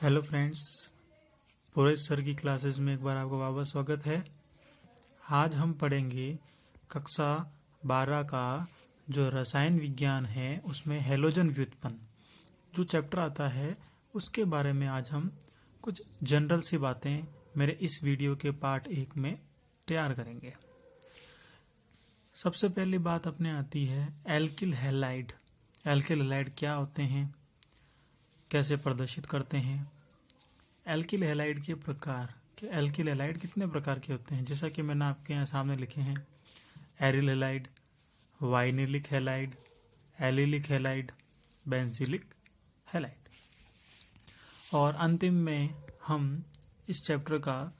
Hello friends, पूरे sir की classes में एक बार आपका वापस स्वागत है। आज हम पढ़ेंगे कक्षा 12 का जो रसायन विज्ञान है उसमें हैलोजन व्युत्पन्न जो चैप्टर आता है उसके बारे में आज हम कुछ जनरल सी बातें मेरे इस वीडियो के पार्ट 1 में तैयार करेंगे। सबसे पहली बात अपने आती है एल्किल हैलाइड। एल्किल हैलाइड क्या होते हैं, कैसे प्रदर्शित करते हैं। एल्किल हैलाइड के प्रकार कि एल्किल हैलाइड कितने प्रकार के होते हैं, जैसा कि मैंने आपके यहाँ सामने लिखे हैं। Aryl halide, vinylic halide, allylic halide, benzylic halide. और अंतिम में हम इस चैप्टर का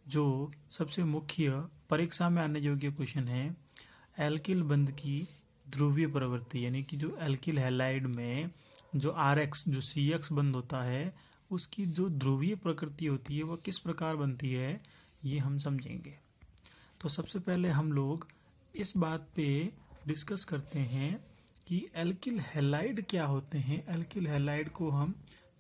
जो सबसे मुख्य परीक्षा में आने योग्य क्वेश्चन है एल्किल बंध की ध्रुवीय प्रवृत्ति, यानी कि जो एल्किल हैलाइड में जो RX जो CX बंध होता है उसकी जो ध्रुवीय प्रकृति होती है वह किस प्रकार बनती है, ये हम समझेंगे। तो सबसे पहले हम लोग इस बात पे डिस्कस करते हैं कि एल्किल हैलाइड क्या होते हैं, एल्किल हैलाइड को हम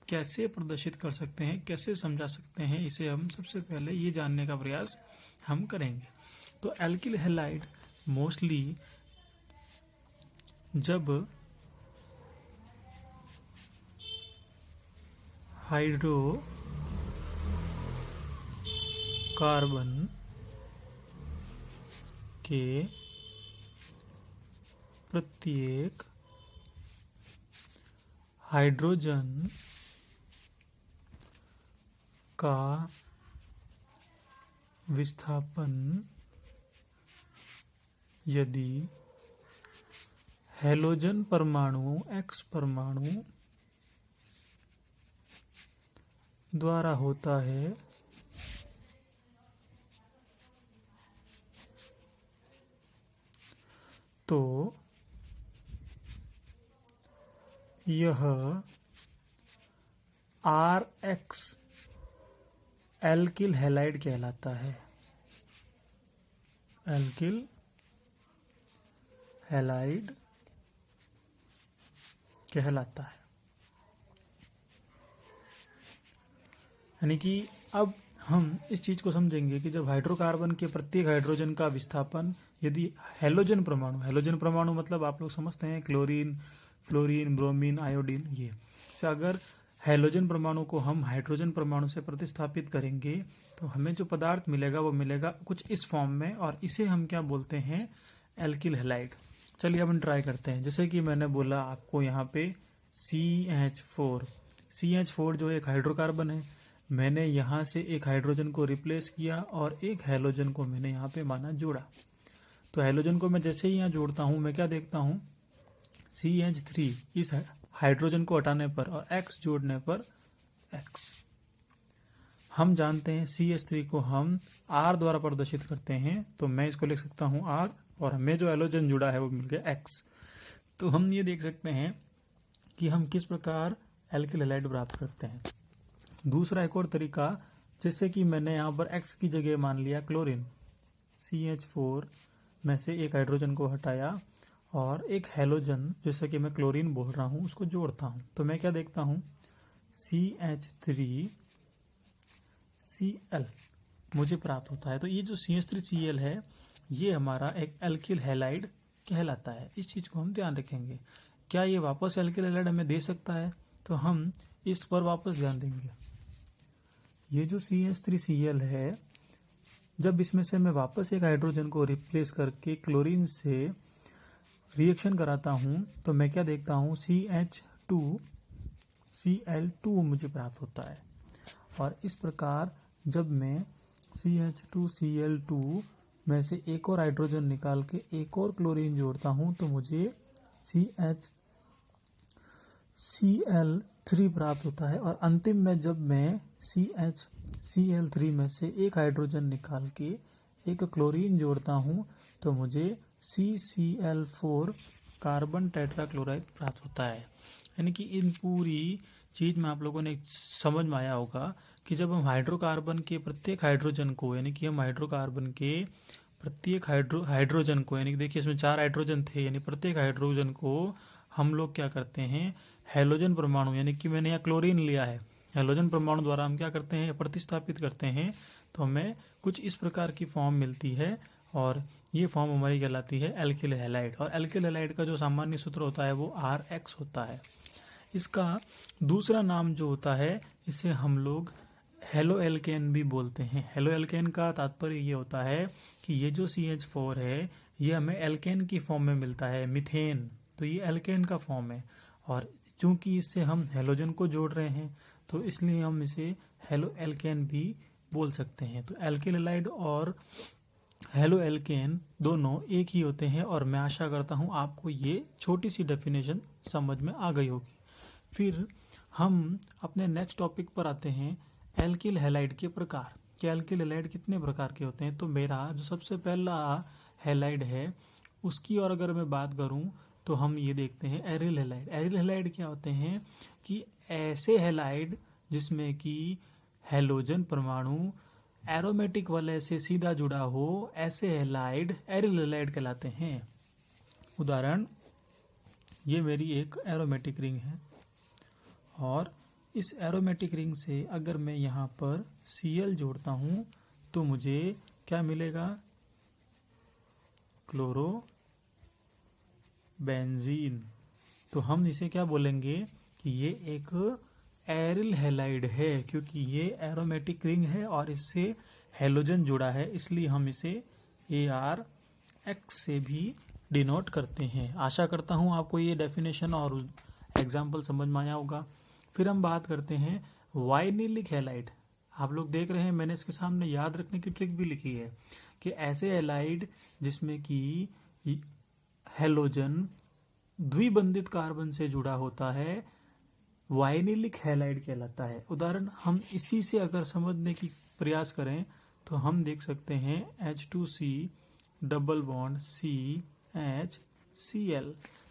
कैसे प्रदर्शित कर सकते हैं, कैसे समझा सकते हैं। इसे हम सबसे पहले ये जानने का प्रयास हम करेंगे। तो एल्किल हैलाइड मोस्टली जब हाइड्रोकार्बन के प्रत्येक हाइड्रोजन का विस्थापन यदि हैलोजन परमाणु X परमाणु द्वारा होता है तो यह RX एल्किल हैलाइड कहलाता है। एल्किल हैलाइड कहलाता है। यानी कि अब हम इस चीज को समझेंगे कि जब हाइड्रोकार्बन के प्रत्येक हाइड्रोजन का विस्थापन यदि हैलोजन परमाणु मतलब आप लोग समझते हैं क्लोरीन, फ्लोरीन, ब्रोमीन, आयोडीन, ये से अगर हैलोजन परमाणु को हम हाइड्रोजन परमाणु से प्रतिस्थापित करेंगे तो हमें जो पदार्थ मिलेगा वो मिलेगा कुछ इस फॉर्म में, और इसे हम क्या बोलते हैं, एल्किल हैलाइड। चलिए अब हम ट्राई करते हैं। जैसे कि मैंने बोला आपको यहाँ पे CH4 जो एक हाइड्रोकार्बन है, मैंने यहाँ से एक हाइड्रोजन को रिप्लेस किया और एक हैलोजन को मैंने यहाँ पे माना जोड़ा। तो हैलोजन को मैं जैसे ही यहाँ जोड़ता हूँ मैं क्या देखता हूँ, CH3 इस हाइड्रोजन को हटाने पर और X जोड़ने पर X। हम जानते हैं CH3 को हम R द्वारा प्रदर्शित करते हैं, तो मैं इसको लिख सकता हूँ R और हमें जो हैलोजन जुड़ा है वो मिल गया X। तो हम ये देख सकते हैं कि हम किस प्रकार एल्किल हैलाइड प्राप्त करते हैं। दूसरा एक और तरीका, जैसे कि मैंने यहाँ पर X की जगह मान लिया क्लोरीन, CH4 में से एक हाइड्रोजन को हटाया और एक हैलोजन जैसे कि मैं क्लोरीन बोल रहा हूँ उसको जोड़ता हूँ, तो मैं क्या देखता हूँ, CH3Cl मुझे प्राप्त होता है। तो ये जो CH3Cl है ये हमारा एक एल्किल हैलाइड कहलाता है। इस चीज को हम ध्यान रखेंगे। क्या ये वापस एल्किल हैलाइड हमें दे सकता है, तो हम इस पर वापस ध्यान देंगे। ये जो CH3Cl है, जब इसमें से मैं वापस एक हाइड्रोजन को रिप्लेस करके क्लोरीन से रिएक्शन कराता हूं तो मैं क्या देखता हूं, CH2Cl2 मुझे प्राप्त होता है। और इस प्रकार जब मैं CH2Cl2 में से एक और हाइड्रोजन निकाल के एक और क्लोरीन जोड़ता हूं तो मुझे CHCl3 प्राप्त होता है। और अंतिम में जब मैं CHCl3 में से एक हाइड्रोजन निकाल के एक क्लोरीन जोड़ता हूं तो मुझे CCl4 कार्बन टेट्राक्लोराइड प्राप्त होता है। यानी कि इन पूरी चीज में आप लोगों ने समझ में आया होगा कि जब हम हाइड्रोकार्बन के प्रत्येक हाइड्रोजन को, यानी कि हम हाइड्रोकार्बन के प्रत्येक हाइड्रोजन को, यानी कि देखिए इसमें 4 हाइड्रोजन थे, यानी प्रत्येक हाइड्रोजन को हम लोग क्या करते हैं, हैलोजन परमाणु, यानी कि मैंने यहाँ क्लोरीन लिया है हैलोजन परमाणु द्वारा हम क्या करते हैं, प्रतिस्थापित करते हैं, तो हमें कुछ इस प्रकार की फॉर्म मिलती है और ये फॉर्म हमारी कहलाती है एल्किल हैलाइड। और एल्किल हैलाइड का जो सामान्य सूत्र होता है वो RX होता है। इसका दूसरा नाम जो होता है, इसे हम लोग हेलो एल्केन भी बोलते हैं। हेलो एल्केन का तात्पर्य ये होता है कि ये जो CH4 है ये हमें एल्केन की फॉर्म में मिलता है, मिथेन, तो ये एल्केन का फॉर्म है। और चूंकि इससे हम हेलोजन को जोड़ रहे हैं तो इसलिए हम इसे हेलो एल्केन भी बोल सकते हैं। तो एल्किल हैलाइड और हेलो एल्केन दोनों एक ही होते हैं और मैं आशा करता हूं आपको ये छोटी सी डेफिनेशन समझ में आ गई होगी। फिर हम अपने नेक्स्ट टॉपिक पर आते हैं, एल्किल हैलाइड के प्रकार। कि एल्किल हैलाइड कितने प्रकार के होते हैं। तो मेरा जो सबसे पहला हैलाइड है उसकी और अगर मैं बात करूं तो हम ये देखते हैं एरिल हैलाइड। एरिल हैलाइड क्या होते हैं कि ऐसे हैलाइड जिसमें कि हैलोजन परमाणु एरोमेटिक वलय से सीधा जुड़ा हो, ऐसे हैलाइड एरिल हैलाइड कहलाते हैं। उदाहरण, ये मेरी एक एरोमेटिक रिंग है और इस एरोमेटिक रिंग से अगर मैं यहाँ पर Cl जोड़ता हूँ तो मुझे क्या मिलेगा, क्लोरो बेंजीन। तो हम इसे क्या बोलेंगे कि ये एक एरिल हैलाइड है, क्योंकि ये एरोमेटिक रिंग है और इससे हैलोजन जुड़ा है, इसलिए हम इसे ArX से भी डिनोट करते हैं। आशा करता हूं आपको ये डेफिनेशन और एग्जाम्पल समझ में आया होगा। फिर हम बात करते हैं वाइनिलिक हैलाइड। आप लोग देख रहे हैं मैंने इसके सामने याद रखने की ट्रिक भी लिखी है कि ऐसे हैलाइड जिसमें कि हैलोजन द्विबंधित कार्बन से जुड़ा होता है वाइनिलिक हैलाइड कहलाता है। उदाहरण हम इसी से अगर समझने की प्रयास करें तो हम देख सकते हैं H2C डबल बॉन्ड CHCl।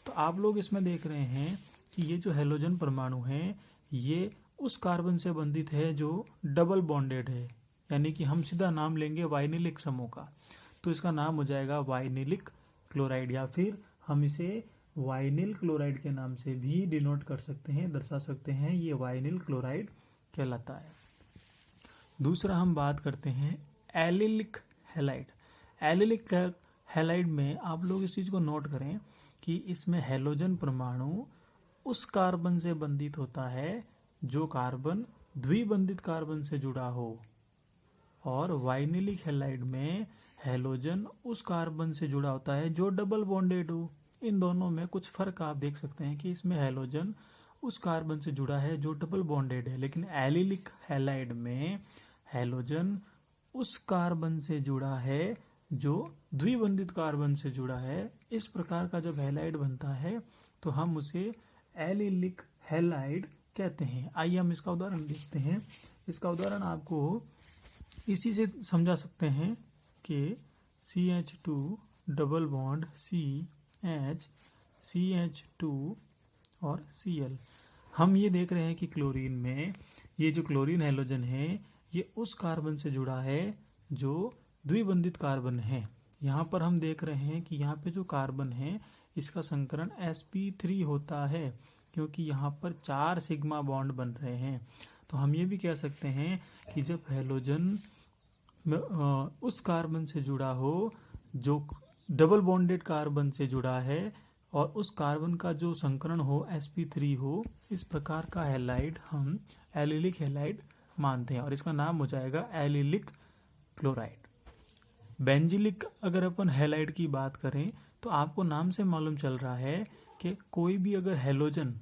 तो आप लोग इसमें देख रहे हैं कि ये जो हैलोजन परमाणु है ये उस कार्बन से बंधित है जो डबल बॉन्डेड है, यानी कि हम सीधा नाम लेंगे वाइनिलिक समूह का, तो इसका नाम हो जाएगा वाइनिलिक क्लोराइड, या फिर हम इसे वाइनिल क्लोराइड के नाम से भी डिनोट कर सकते हैं, दर्शा सकते हैं, ये वाइनिल क्लोराइड कहलाता है। दूसरा हम बात करते हैं एलिलिक हैलाइड। एलिलिक हैलाइड में आप लोग इस चीज को नोट करें कि इसमें हैलोजन परमाणु उस कार्बन से बंधित होता है जो कार्बन द्विबंधित कार्बन से जुड़ा हो, और वाइनिलिक हैलाइड में हैलोजन उस कार्बन से जुड़ा होता है जो डबल बॉन्डेड हो। इन दोनों में कुछ फर्क आप देख सकते हैं कि इसमें हैलोजन उस कार्बन से जुड़ा है जो डबल बॉन्डेड है, लेकिन एलिलिक हैलाइड में हैलोजन उस कार्बन से जुड़ा है जो द्विबंधित कार्बन से जुड़ा है। इस प्रकार का जब हैलाइड बनता है तो हम उसे एलिलिक हैलाइड कहते हैं। आइए हम इसका उदाहरण देखते हैं। इसका उदाहरण आपको इसी से समझा सकते हैं कि CH2 double bond CH CH2 और Cl। हम ये देख रहे हैं कि क्लोरीन में ये जो क्लोरीन हैलोजन है ये उस कार्बन से जुड़ा है जो द्विबंधित कार्बन है। यहाँ पर हम देख रहे हैं कि यहाँ पे जो कार्बन है इसका संकरण sp3 होता है, क्योंकि यहाँ पर 4 सिग्मा बॉन्ड बन रहे हैं। तो हम ये भी कह सकते हैं कि जब हैलोजन उस कार्बन से जुड़ा हो जो डबल बॉन्डेड कार्बन से जुड़ा है और उस कार्बन का जो संकरण हो sp3 हो, इस प्रकार का हैलाइड हम एलिलिक हैलाइड मानते हैं और इसका नाम हो जाएगा एलिलिक क्लोराइड। बेंजिलिक अगर अपन हैलाइड की बात करें तो आपको नाम से मालूम चल रहा है कि कोई भी अगर हैलोजन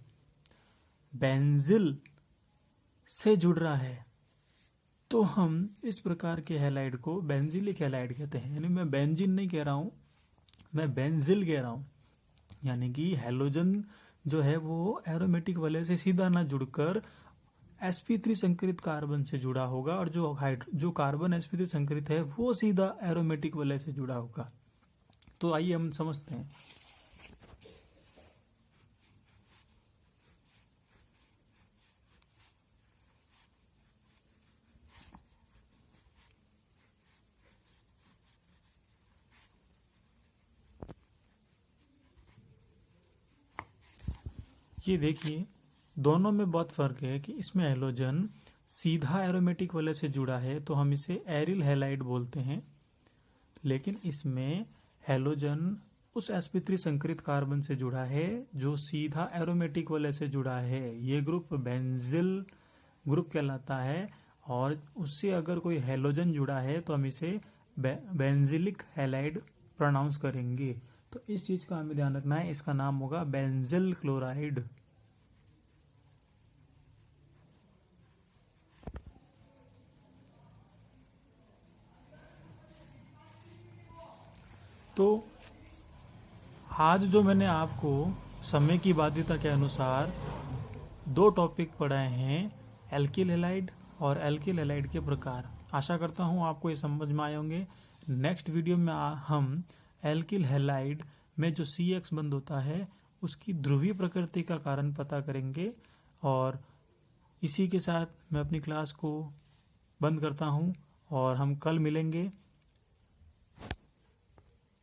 बेंजिल से जुड़ रहा है तो हम इस प्रकार के हैलाइड को बेंजिलिक हैलाइड कहते हैं। यानी मैं बेंजीन नहीं कह रहा हूं, मैं बेंजिल कह रहा हूं, यानी कि हैलोजन जो है वो एरोमेटिक वलय से सीधा ना जुड़कर sp3 संकरित कार्बन से जुड़ा होगा और जो कार्बन sp3 संकरित है वो सीधा एरोमेटिक वलय से जुड़ा होगा। तो आइए हम समझते हैं। ये देखिए दोनों में बहुत फर्क है कि इसमें हैलोजन सीधा एरोमेटिक वलय से जुड़ा है तो हम इसे एरिल हैलाइड बोलते हैं, लेकिन इसमें हैलोजन उस sp3 संकरित कार्बन से जुड़ा है जो सीधा एरोमेटिक वलय से जुड़ा है। ये ग्रुप बेंजिल ग्रुप कहलाता है, और उससे अगर कोई हैलोजन जुड़ा है तो हम इसे बेंजिलिक हैलाइड प्रोनाउंस करेंगे। तो इस चीज का हमें ध्यान रखना है, इसका नाम होगा बेंजिल क्लोराइड। तो आज जो मैंने आपको समय की बाध्यता के अनुसार 2 टॉपिक पढ़ाए हैं, एल्किल हैलाइड और एल्किल हैलाइड के प्रकार। आशा करता हूँ आपको ये समझ में आए होंगे। नेक्स्ट वीडियो में हम एल्किल हैलाइड में जो CX बंद होता है उसकी ध्रुवीय प्रकृति का कारण पता करेंगे। और इसी के साथ मैं अपनी क्लास को बंद करता हूँ और हम कल मिलेंगे।